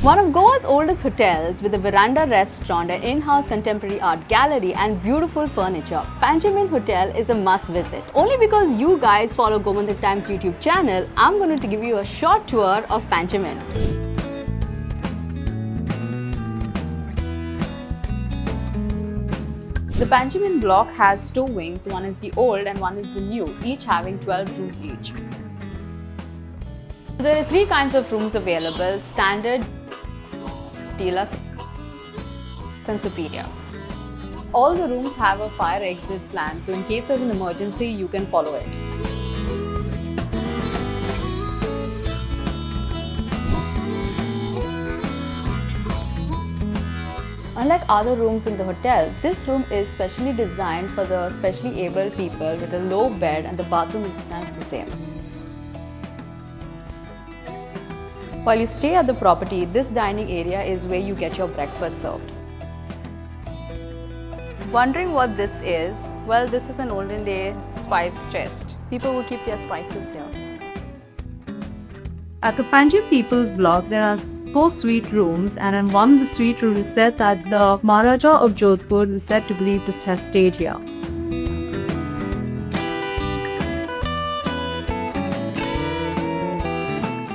One of Goa's oldest hotels with a veranda restaurant, an in-house contemporary art gallery and beautiful furniture, Panjim Inn Hotel is a must visit. Only because you guys follow Gomantak Times YouTube channel, I'm going to give you a short tour of Panjim Inn. The Panjim Inn block has two wings, one is the old and one is the new, each having 12 rooms each. There are three kinds of rooms available: standard, deluxe and superior. All the rooms have a fire exit plan, so in case of an emergency, you can follow it. Unlike other rooms in the hotel, this room is specially designed for the specially abled people with a low bed, and the bathroom is designed for the same. While you stay at the property, this dining area is where you get your breakfast served. Wondering what this is? Well, this is an olden day spice chest. People would keep their spices here. At the Panjim People's Block, there are 4 suite rooms, and in one of the suite rooms is said that the Maharaja of Jodhpur is said to believe to have stayed here.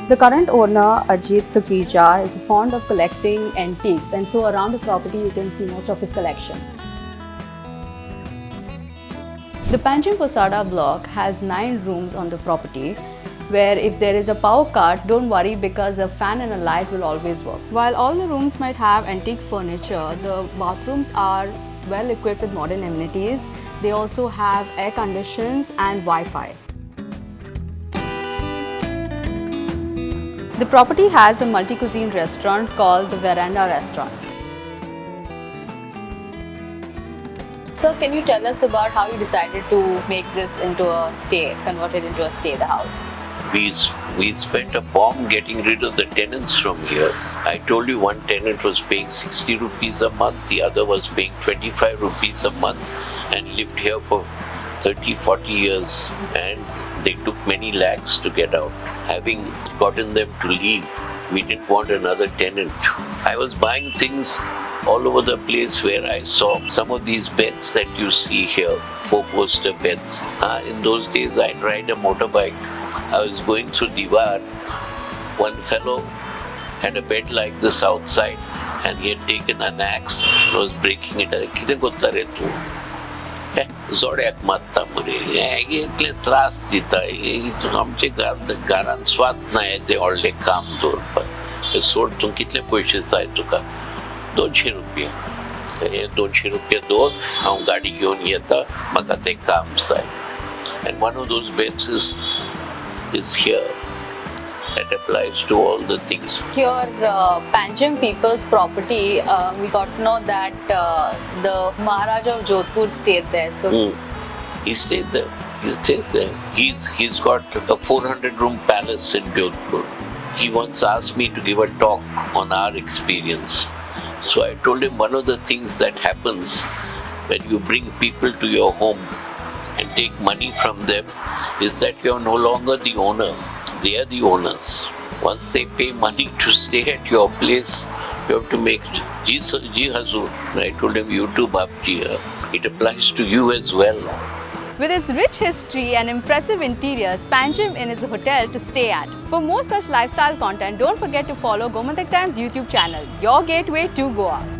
The current owner, Ajit Sukija, is fond of collecting antiques, and so around the property you can see most of his collection. The Panjim Posada block has 9 rooms on the property, where if there is a power cut, don't worry because a fan and a light will always work. While all the rooms might have antique furniture, the bathrooms are well equipped with modern amenities. They also have air conditions and Wi-Fi. The property has a multi-cuisine restaurant called the Veranda Restaurant. So can you tell us about how you decided to make this into a stay, convert it into a stay, the house? We spent a bomb getting rid of the tenants from here. I told you one tenant was paying 60 rupees a month, the other was paying 25 rupees a month and lived here for 30-40 years, and they took many lakhs to get out. Having gotten them to leave, we didn't want another tenant. I was buying things all over the place where I saw some of these beds that you see here, 4-poster beds. In those days, I'd ride a motorbike. I was going through Diwar. One fellow had a bed like this outside, and he had taken an axe and was breaking it. Kite gotta re tu? जोड्याक मारता मरे इतले त्रास दिता आमचे घरान स्वाद नाही ते व्हडले काम दवरपाक सोड तूं कितले पयशे जाय तुका 200 रुपया हे 200 रुपया दवर हांव गाडी घेवन येता म्हाका तें काम जाय. And one of those beds is here. That applies to all the things. Here, Panjim People's property, we got to know that the Maharaja of Jodhpur stayed there. So He stayed there. He stayed there. He's got a 400-room palace in Jodhpur. He once asked me to give a talk on our experience. So I told him one of the things that happens when you bring people to your home and take money from them is that you're no longer the owner. They are the owners. Once they pay money to stay at your place, you have to make Ji Hazur. I told him, you too, Babji. It applies to you as well. with its rich history and impressive interiors, Panjim Inn is a hotel to stay at. For more such lifestyle content, don't forget to follow Gomantak Times YouTube channel, your gateway to Goa.